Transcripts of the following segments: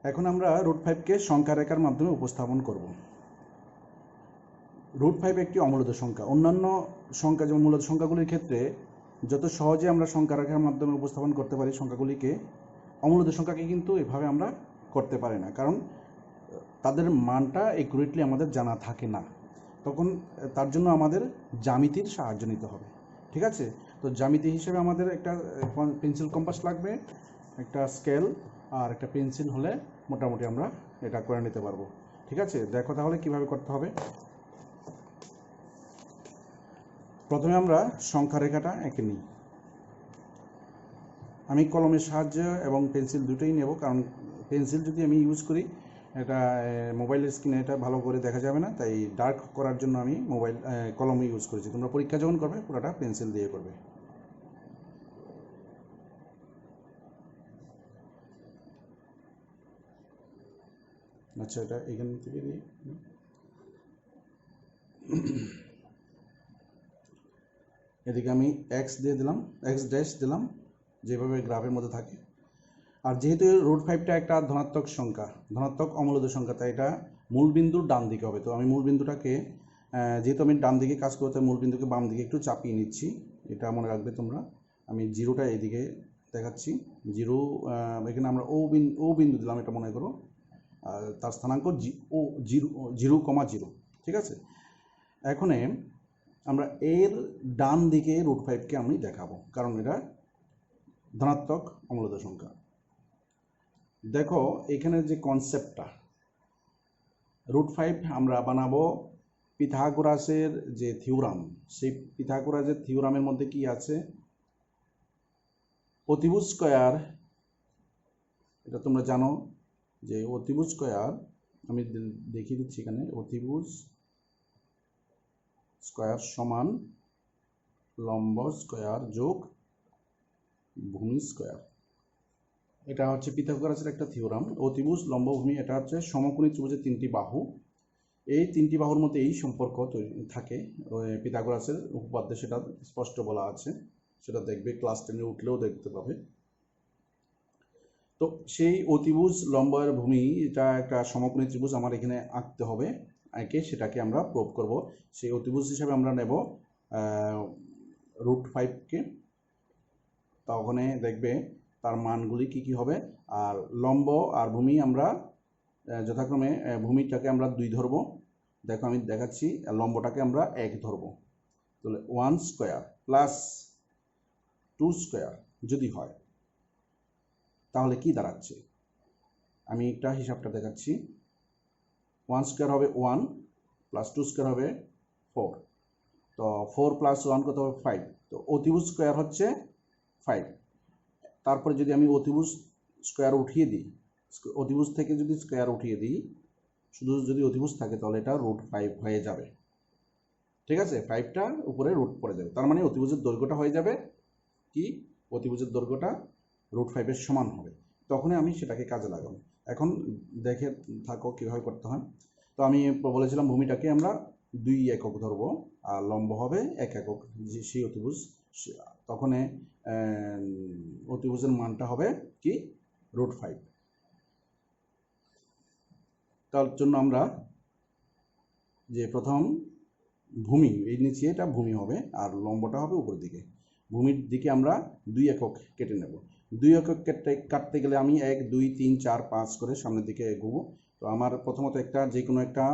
এখন আমরা √5 কে সংখ্যা রেখার মাধ্যমে উপস্থাপন করব। √5 একটি অমূলদ সংখ্যা। অন্যান্য সংখ্যা যেমন মূলদ সংখ্যাগুলির ক্ষেত্রে যত সহজে আমরা সংখ্যা রেখার মাধ্যমে উপস্থাপন করতে পারি সংখ্যাগুলিকে, অমূলদ সংখ্যাকে কিন্তু এভাবে আমরা করতে পারি না, কারণ তাদের মানটা একুরেটলি আমাদের জানা থাকে না। তখন তার জন্য আমাদের জ্যামিতির সাহায্য নিতে হবে। ঠিক আছে, তো জ্যামিতি হিসেবে আমাদের একটা পেন্সিল কম্পাস লাগবে, একটা স্কেল আর একটা পেন্সিল হলে মোটামুটি আমরা এটা করে নিতে পারবো। ঠিক আছে, দেখো তাহলে কিভাবে করতে হবে। প্রথমে আমরা সংখ্যা রেখাটা এঁকে নিই। আমি কলমের সাহায্য এবং পেন্সিল দুটোই নেব, কারণ পেন্সিল যদি আমি ইউজ করি এটা মোবাইলের স্ক্রিনে এটা ভালো করে দেখা যাবে না, তাই ডার্ক করার জন্য আমি কলম ইউজ করেছি। তোমরা পরীক্ষা যখন করবে পুরোটা পেন্সিল দিয়ে করবে। আচ্ছা, এটা এখান থেকে দিই। এদিকে আমি এক্স দিয়ে দিলাম, এক্স ড্যাশ দিলাম, যেভাবে গ্রাফের মধ্যে থাকে। আর যেহেতু √5টা একটা ধনাত্মক সংখ্যা, ধনাত্মক অমূলদ সংখ্যা, তাই এটা মূল বিন্দুর ডান দিকে হবে। তো আমি মূল বিন্দুটাকে, যেহেতু আমি ডান দিকে কাজ করতে, মূল বিন্দুকে বাম দিকে একটু চাপিয়ে নিচ্ছি। এটা মনে রাখবে তোমরা। আমি জিরোটা এইদিকে দেখাচ্ছি। জিরো, এখানে আমরা ও বিন্দু দিলাম, এটা মনে করো। আর তার স্থানাঙ্ক জিরো, 0,0। ঠিক আছে, এখন আমরা এর ডান দিকে √5কে আমি দেখাবো, কারণ এটা ধনাত্মক অমূলদ সংখ্যা। দেখো এখানে যে কনসেপ্টটা, √5 আমরা বানাবো পিথাগোরাসের যে থিওরাম, সেই পিথাগোরাসের থিওরামের মধ্যে কি আছে, অতিভুজ স্কয়ার। এটা তোমরা জানো যে অতিভুজ স্কয়ার, আমি দেখিয়ে দিচ্ছি এখানে, অতিভুজ স্কয়ার সমান লম্ব স্কয়ার যোগ ভূমি স্কয়ার। এটা হচ্ছে পিথাগোরাসের একটা থিওরাম। অতিভুজ, লম্ব, ভূমি, এটা হচ্ছে সমকোণী ত্রিভুজের তিনটি বাহু। এই তিনটি বাহুর মধ্যে এই সম্পর্ক থাকে পিথাগোরাসের উপপাদ্যে, সেটা স্পষ্ট বলা আছে। সেটা দেখবে ক্লাস 10-এ উঠলেও দেখতে পাবে। তো সেই অতিভুজ, লম্ব আর ভূমি, এটা একটা সমকোণী ত্রিভুজ আমার এখানে আঁকতে হবে। এঁকে সেটাকে আমরা প্রুভ করব। সেই অতিভুজ হিসাবে আমরা নেব √5কে। তখন দেখবে তার মানগুলি কি কি হবে। আর লম্ব আর ভূমি আমরা যথাক্রমে, ভূমিটাকে আমরা 2 ধরবো। দেখো আমি দেখাচ্ছি, লম্বটাকে আমরা 1 ধরবো। তাহলে 1 স্কয়ার প্লাস 2 স্কয়ার যদি হয় তাহলে কি দাঁড়াচ্ছে, আমি একটা হিসাবটা দেখাচ্ছি। 1 স্কয়ার হবে 1, প্লাস 2 স্কয়ার হবে 4। তো 4 + 1 কত হবে 5। তো অতিভুজ স্কয়ার হচ্ছে 5। তারপরে যদি আমি অতিভুজ স্কয়ার উঠিয়ে দিই, অতিভুজ থেকে যদি স্কয়ার উঠিয়ে দিই, শুধু যদি অতিভুজ থাকে তাহলে এটা √5 হয়ে যাবে। ঠিক আছে, 5টা উপরে রুট পড়ে যাবে, তার মানে অতিভুজের দৈর্ঘ্যটা হয়ে যাবে কি, অতিভুজের দৈর্ঘ্যটা √5-এর সমান হবে। তখনই আমি সেটাকে কাজে লাগাবো। এখন দেখে থাকো কীভাবে করতে হয়। তো আমি বলেছিলাম ভূমিটাকে আমরা 2 একক ধরবো, আর লম্ব হবে 1 একক, যে সেই অতিভুজ। তখন অতিভুজের মানটা হবে কি, √5। তার জন্য আমরা যে প্রথম ভূমি, এই নিচে এটা ভূমি হবে আর লম্বটা হবে উপরের দিকে। ভূমির দিকে আমরা 2 একক কেটে নেব। 2 একক কাটতে গেলে আমি 1, 2, 3, 4, 5 করে সামনের দিকে এগোবো। তো আমার প্রথমত একটা যে কোনো একটা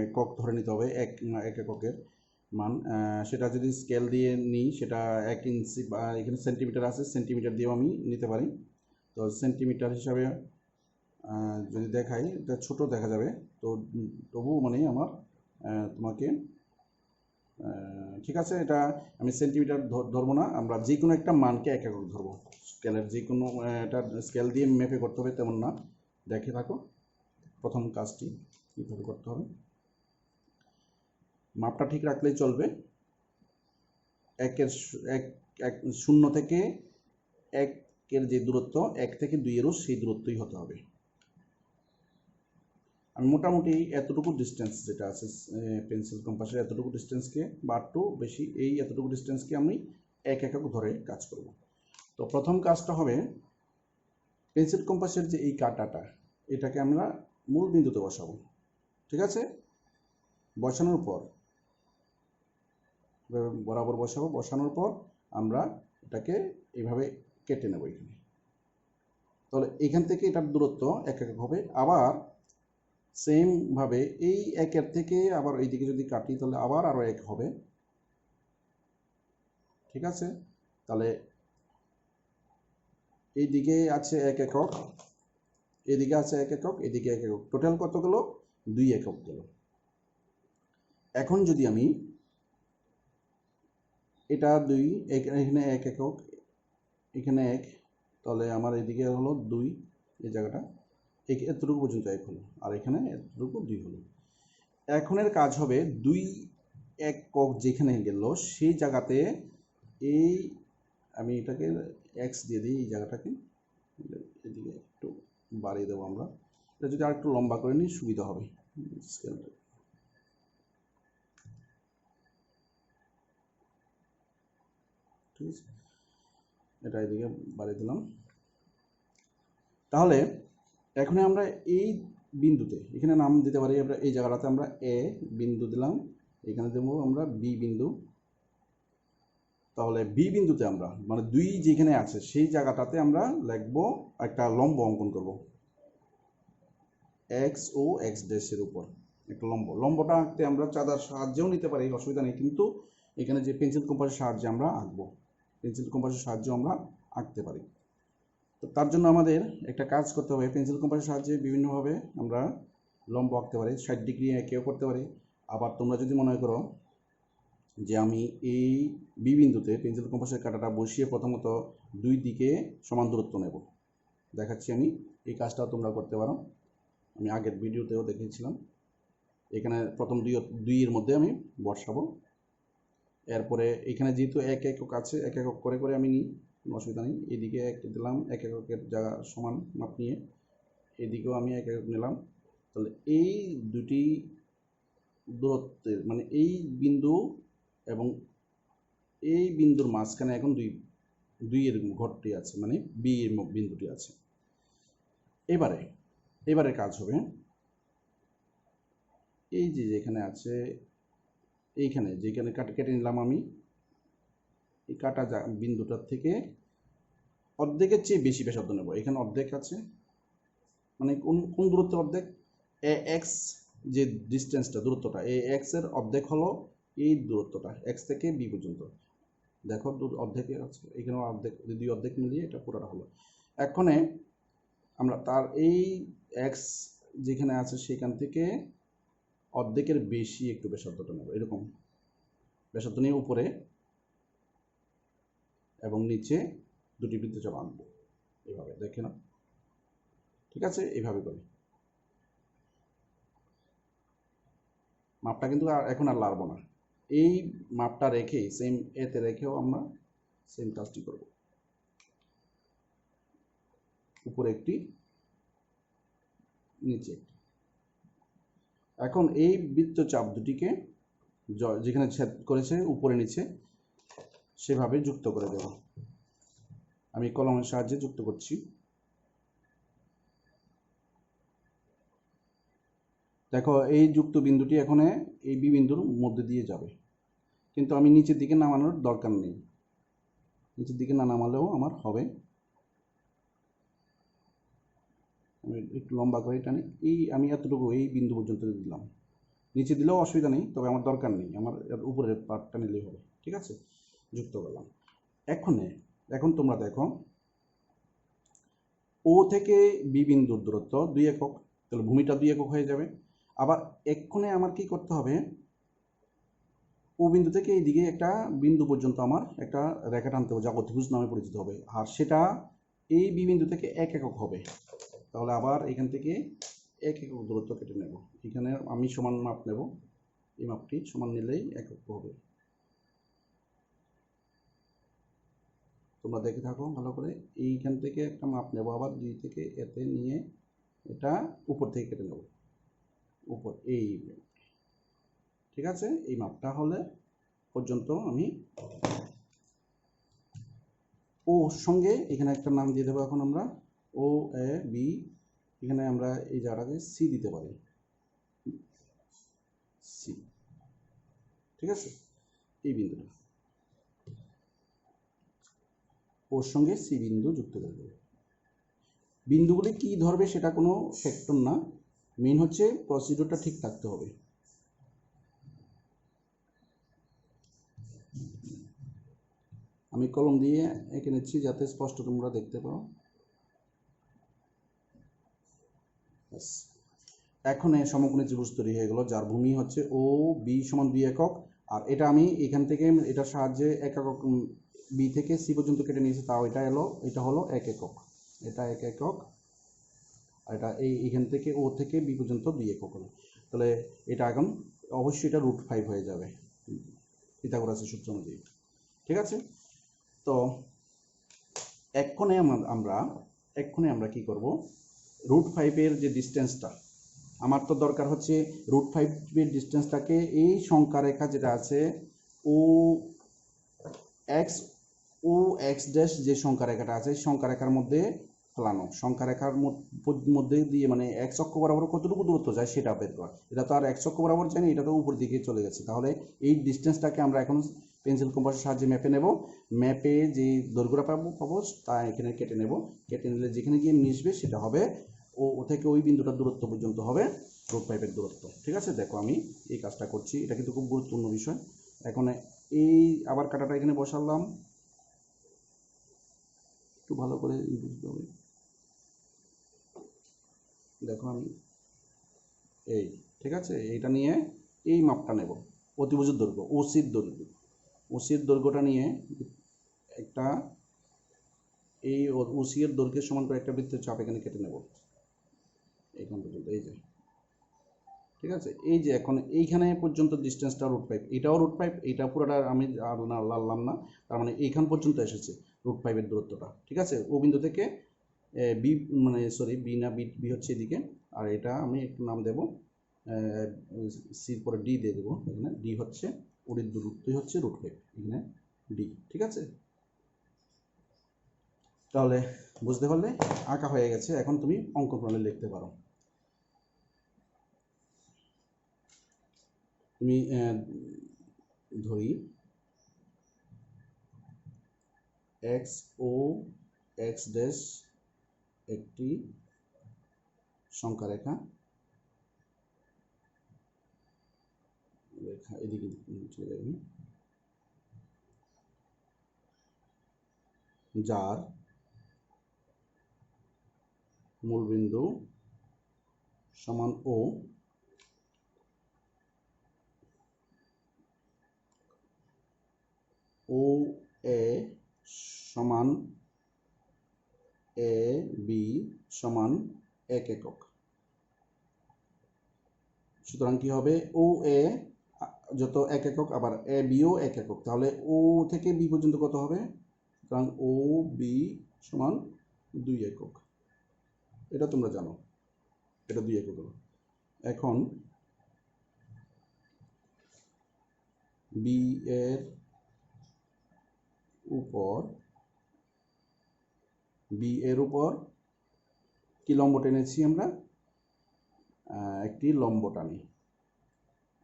একক ধরে নিতে হবে, 1 এককের মান। সেটা যদি স্কেল দিয়ে নিই, সেটা 1 ইঞ্চি, বা এখানে সেন্টিমিটার আছে, সেন্টিমিটার দিয়েও আমি নিতে পারি। তো সেন্টিমিটার হিসাবে যদি দেখাই, এটা ছোট দেখা যাবে, তো তবু মানে আমার তোমাকে, ঠিক আছে, এটা আমি সেন্টিমিটার ধরবো না, আমরা যে কোনো একটা মানকে 1 একক ধরবো। স্কেলের যে কোনো, এটা স্কেল দিয়ে মেপে করতে হবে তেমন না। দেখে থাকো প্রথম কাজটি কীভাবে করতে হবে। মাপটা ঠিক রাখলেই চলবে। 0 থেকে 1-এর যে দূরত্ব, 1 থেকে 2-এরও সেই দূরত্বই হতে হবে। আমি মোটামুটি এতটুকু ডিস্টেন্স যেটা আছে পেন্সিল কম্পাসের, এতটুকু ডিস্টেন্সকে বা একটু বেশি, এই এতটুকু ডিস্টেন্সকে আমি 1 একক ধরে কাজ করব। তো প্রথম কাজটা হবে পেন্সিল কম্পাসের যে এই কাঁটাটা, এটাকে আমরা মূল বিন্দুতে বসাবো। ঠিক আছে, বসানোর পর বরাবর বসাবো, বসানোর পর আমরা এটাকে এইভাবে কেটে নেব এখানে। তাহলে এখান থেকে এটার দূরত্ব এক এক হবে। আবার সেম ভাবে এই একের থেকে আবার এইদিকে যদি কাটি তাহলে আবার আরো এক হবে। ঠিক আছে, তাহলে এইদিকে আছে 1 একক, এদিকে আছে 1 একক, এদিকে 1 একক, টোটাল কত গেল? 2 একক গেল। এখন যদি আমি এটা 2, এখানে 1 একক, এখানে 1, তাহলে আমার এদিকে হলো 2, এই জায়গাটা এতটুকু পর্যন্ত 1 হলো, আর এখানে এতটুকু 2 হলো। এখনের কাজ হবে 2 একক যেখানে গেল সেই জায়গাতে এই আমি এটাকে x দিয়ে দিই, এই জায়গাটাকে এদিকে একটু বাড়িয়ে দেবো আমরা। এটা যদি আর একটু লম্বা করে নিই সুবিধা হবে স্কেলটা। ঠিক আছে, এটা এদিকে বাড়িয়ে দিলাম। তাহলে এখন আমরা এই বিন্দুতে এখানে নাম দিতে পারি আমরা, এই জায়গাটাতে আমরা এ বিন্দু দিলাম, এখানে দেবো আমরা বি বিন্দু। তাহলে বি বিন্দুতে আমরা মানে 2 যেখানে আছে সেই জায়গাটাতে আমরা লিখবো একটা লম্ব অঙ্কন করব, এক্স ও এক্স ড্যাশের উপর একটা লম্বটা আঁকতে আমরা চাঁদার সাহায্যেও নিতে পারি, অসুবিধা নেই। কিন্তু এখানে যে পেন্সিল কম্পাসের সাহায্যে আমরা আঁকবো, পেন্সিল কম্পাসের সাহায্যে আমরা আঁকতে পারি। তো তার জন্য আমাদের একটা কাজ করতে হবে, পেন্সিল কম্পাসের সাহায্যে বিভিন্নভাবে আমরা লম্ব আঁকতে পারি, 60 ডিগ্রি এঁকেও করতে পারি। আবার তোমরা যদি মনে করো যে আমি এই বি বিন্দুতে পেন্সিল কম্পাসের কাঁটাটা বসিয়ে প্রথমত 2 দিকে সমান দূরত্ব নেব, দেখাচ্ছি আমি, এই কাজটাও তোমরা করতে পারো, আমি আগের ভিডিওতেও দেখিয়েছিলাম। এখানে প্রথম 2 এর মধ্যে আমি বসাবো, এরপরে এখানে যেহেতু 1 একক আছে 1 একক করে করে আমি নিই, কোনো অসুবিধা নেই। এদিকে 1 দিলাম 1 এককের জায়গা সমান মাপ নিয়ে, এদিকেও আমি 1 একক নিলাম। তাহলে এই দুটি দূরত্বের মানে এই বিন্দু এবং এই বিন্দুর মাঝখানে এখন 2 এর ঘরটি আছে, মানে বি এর বিন্দুটি আছে। এবারে কাজ হবে এই যে যেখানে আছে এইখানে যেখানে কেটে নিলাম আমি, এই কাটা বিন্দুটার থেকে অর্ধেকের চেয়ে বেশি ব্যাসার্ধ নেব। এখানে অর্ধেক আছে, মানে কোন দূরত্বের অর্ধেক? এ এক্স যে ডিস্টেন্সটা দূরত্বটা, এ এক্স এর অর্ধেক হলো এই দূরত্বটা, এক্স থেকে বি পর্যন্ত। দেখো অর্ধেকে আছে, এখানেও অর্ধেক, 2 অর্ধেক মিলিয়ে এটা পুরোটা হলো। এখানে আমরা তার এই এক্স যেখানে আছে সেখান থেকে অর্ধেকের বেশি একটু ব্যাসার্ধটা নেব, এরকম ব্যাসার্ধ নিয়ে উপরে এবং নিচে দুটি বৃত্তচাপ আঁকবো, এইভাবে দেখে না। ঠিক আছে, এইভাবে করি। মাপটা কিন্তু এখন আর লাড়বো না, এই মাপটা রেখে সেম এতে রেখেও আমরা সেম কাজটি করব। উপরে একটি নিচে একটি। এখন এই বৃত্তচাপ দুটিকে যেখানে ছেদ করেছে উপরে নিচে সেভাবে যুক্ত করে দেব। আমি কলমের সাহায্যে যুক্ত করছি। দেখো এই যুক্ত বিন্দুটি এখন এই বি বিন্দুর মধ্যে দিয়ে যাবে, কিন্তু আমি নিচের দিকে নামানোর দরকার নেই, নিচের দিকে না নামালেও আমার হবে। আমি একটু লম্বা করে টানি, আমি এতটুকু এই বিন্দু পর্যন্ত দিলাম, নিচে দিলেও অসুবিধা নেই, তবে আমার দরকার নেই, আমার উপরের পার্টটা নিলেই হবে। ঠিক আছে, যুক্ত করলাম। এখন তোমরা দেখো ও থেকে বি বিন্দুর দূরত্ব 2 একক, তাহলে ভূমিটা 2 একক হয়ে যাবে। আবার এক্ষণে আমার কি করতে হবে, ও বিন্দু থেকে এইদিকে একটা বিন্দু পর্যন্ত আমার একটা রেখা টানতে হবে, যা অতিভুজ নামে পরিচিত হবে, আর সেটা এই বি বিন্দু থেকে 1 একক হবে। তাহলে আবার এখান থেকে 1 একক দূরত্ব কেটে নেব, এখানে আমি সমান মাপ নেব, এই মাপটি সমান নিলেই 1 একক হবে। তোমরা দেখে থাকো ভালো করে, এইখান থেকে একটা মাপ নেব, আবার 2 থেকে এতে নিয়ে এটা উপর থেকে কেটে নেব, উপর এই। ঠিক আছে, এই মাপটা হলে পর্যন্ত আমি ও সঙ্গে এখানে একটা নাম দিয়ে দেবো এখন আমরা, ও এ বি এখানে আমরা এই জায়গাটাকে সি দিতে পারি, সি। ঠিক আছে, এই বিন্দুটা ওর সঙ্গে সি বিন্দু যুক্ত করে দেবে। বিন্দুগুলি কি ধরবে সেটা কোনো ফ্যাক্টর না, মেন হচ্ছে প্রসিডিউরটা ঠিক থাকতে হবে। আমি কলম দিয়ে এঁকে নিচ্ছি যাতে স্পষ্ট তোমরা দেখতে পাও। এখন এই সমকোণী ত্রিভুজ তৈরি হয়ে গেল, যার ভূমি হচ্ছে ও বি সমান 2 একক। আর এটা আমি এখান থেকে এটার সাহায্যে 1 একক বি থেকে সি পর্যন্ত কেটে নিয়েছি, তাও এটা হলো 1 একক, এটা 1 একক। আর এটা এইখান থেকে ও থেকে বি পর্যন্ত 2 একক হলো। তাহলে এটা এখন অবশ্যই এটা √5 হয়ে যাবে পিথাগোরাসের সূত্র অনুযায়ী। ঠিক আছে, তো এক্ষণে আমরা কি করব, √5 যে ডিস্টেন্সটা আমার তো দরকার হচ্ছে, √5 ডিস্টেন্সটাকে এই সংখ্যা রেখা যেটা আছে ও এক্স ড্যাশ যে সংখ্যা রেখাটা আছে সংখ্যা রেখার মধ্যে ফেলানো, সংখ্যা রেখার মধ্যে দিয়ে মানে এক্স অক্ষ বরাবর কতটুকু দূরত্ব যায় সেটা বের করা। এটা তো আর এক্স অক্ষ বরাবর যায়নি, এটা তো উপর দিকে চলে গেছে। তাহলে এই ডিস্টেন্সটাকে আমরা এখন পেন্সিল কম্পাসের সাহায্যে মেপে নেব। ম্যাপে যে দৈর্ঘ্যটা পাবো তা এখানে কেটে নেব। কেটে নিলে যেখানে গিয়ে মিশবে সেটা হবে ও থেকে ওই বিন্দুটার দূরত্ব পর্যন্ত হবে √5 দূরত্ব। ঠিক আছে, দেখো আমি এই কাজটা করছি, এটা কিন্তু খুব গুরুত্বপূর্ণ বিষয়। এখন এই আবার কাটাটা এখানে বসালাম, একটু ভালো করে বুঝতে হবে। দেখো আমি এই, ঠিক আছে, এইটা নিয়ে এই মাপটা নেব, অতিভুজের দৈর্ঘ্য ওসির দৈর্ঘ্যটা নিয়ে একটা এই ওসি এর দৈর্ঘ্যের সমান করে একটা বৃত্তের চাপ এখানে কেটে নেব এইখান পর্যন্ত, এই যে। ঠিক আছে, এই যে এখন এইখানে পর্যন্ত ডিস্টেন্সটা √5, এটাও √5, এটা পুরোটা আমি আর লাললাম না, তার মানে এইখান পর্যন্ত এসেছে √5 দূরত্বটা। ঠিক আছে, ও বিন্দু থেকে বি মানে সরি বি না বি হচ্ছে এদিকে, আর এটা আমি একটু নাম দেব সির পরে ডি দিয়ে দেবো। এখানে ডি হচ্ছে ওর দূরত্বই হচ্ছে √5, এখানে ডি। ঠিক আছে, তাহলে বুঝতে পারলে আঁকা হয়ে গেছে, এখন তুমি অঙ্কন প্রণালী লিখতে পারো। তুমি ধরি এক্স ও এক্স ড্যাশ একটি সংখ্যা রেখা, এদিকে চলে যাবে, যার মূলবিন্দু সমান ও, ও এ সমান এ বি সমান 1 একক। সুতরাং কি হবে, ও এ যত 1 একক, আবার এ বিও 1 একক, তাহলে ও থেকে বি পর্যন্ত কত হবে, সুতরাং ও বি সমান 2 একক। এটা তোমরা জানো, এটা 2 একক হলো। এখন বি এর উপর কি লম্ব টেনেছি আমরা, একটি লম্ব টানি,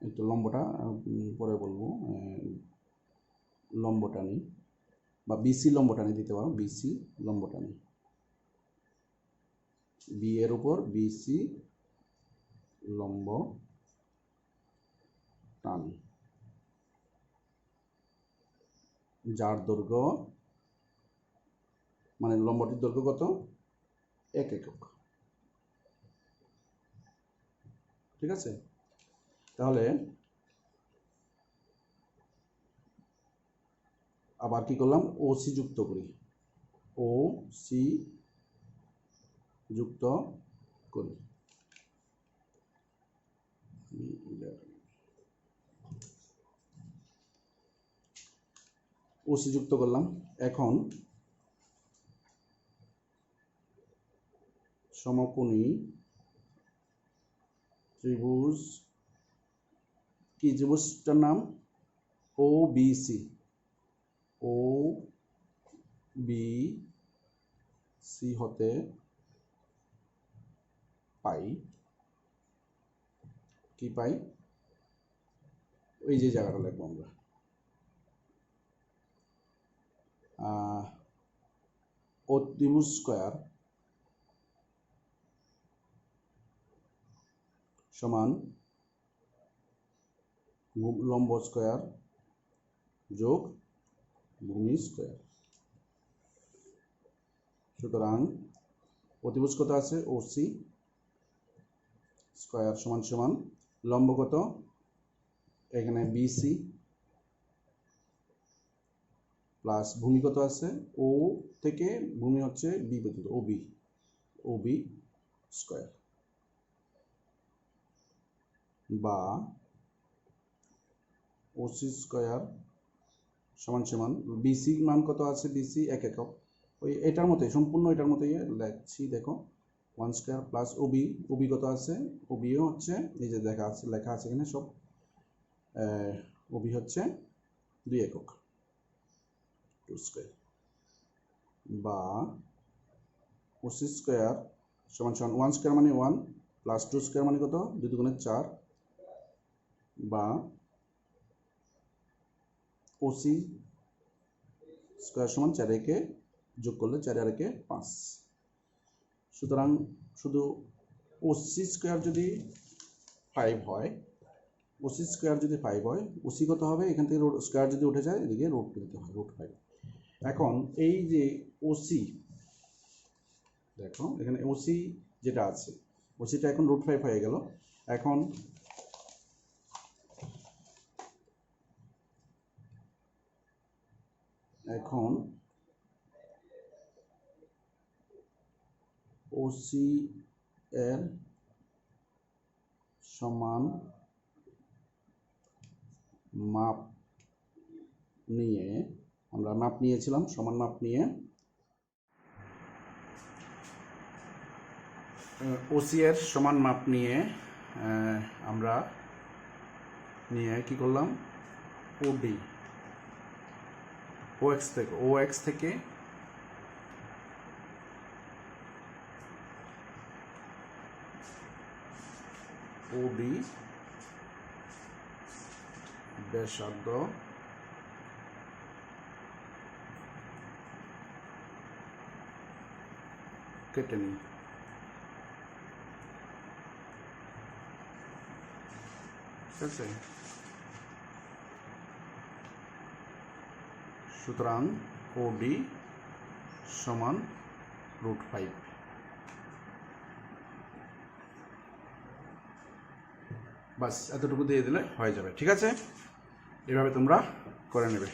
একটু লম্বটা পরে বলবো, লম্ব টানি বা বিসি লম্ব টানি দিতে পারো, বিসি লম্ব টানি, বি এর উপর বিসি লম্ব টানি, যার দৈর্ঘ্য মানে লম্বটির দৈর্ঘ্য কত, 1 একক। ঠিক আছে, তাহলে আবার কি করলাম, ও সি যুক্ত করি, ও সি যুক্ত করি, ও সি যুক্ত করলাম। এখন সমকোণী ত্রিভুজ, কি ত্রিভুজটার নাম, ও বি সি, ও বি সি হতে পাই, কি পাই, ওই যে জায়গাটা লিখবো আমরা অতিভুজ স্কয়ার সমান লম্ব স্কয়ার যোগ ভূমি স্কয়ার। সুতরাং অতিভুজ কত আছে ওসি স্কয়ার সমান সমান লম্ব কত এখানে বিসি প্লাস ভূমি কত আছে ও থেকে ভূমি হচ্ছে বি পর্যন্ত ওবি স্কয়ার বা ওসি স্কয়ার সমান সমান বিসি মান কত আছে বিসি 1 একক ওই এটার মতোই সম্পূর্ণ এটার মতোই লিখছি দেখো 1 স্কয়ার প্লাস ওবি কত আছে ওবিও হচ্ছে এই যে লেখা আছে এখানে সব ওবি হচ্ছে 2 একক 2 স্কয়ার বা ওসি স্কয়ার সমান সমান 1 স্কয়ার মানে 1 প্লাস 2 স্কয়ার মানে কত 2 দুগুণে 4 বা ওসি স্কয়ার সমান 4 একে যোগ করলে 4 আর একে 5। সুতরাং শুধু ওসি স্কয়ার যদি 5 হয় ওসি স্কয়ার যদি 5 হয় ওসি কত হবে এখান থেকে স্কয়ার যদি উঠে যায় এদিকে রুট দিতে হয় √5। এখন এই যে ওসি দেখো এখানে ওসি যেটা আছে ওসিটা এখন √5 হয়ে গেল। এখন ওসি এর সমান মাপ নিয়ে আমরা মাপ নিয়েছিলাম সমান মাপ নিয়ে ওসি এর সমান মাপ নিয়ে আমরা কি করলাম ওডি ওএক্স থেকে ওবি ব্যাসার্ধ কেটে নিই। ঠিক আছে, সুতরাং ওডি সমান √5। বাস এতটুকু দিয়ে দিলে হয়ে যাবে। ঠিক আছে, এভাবে তোমরা করে নেবে।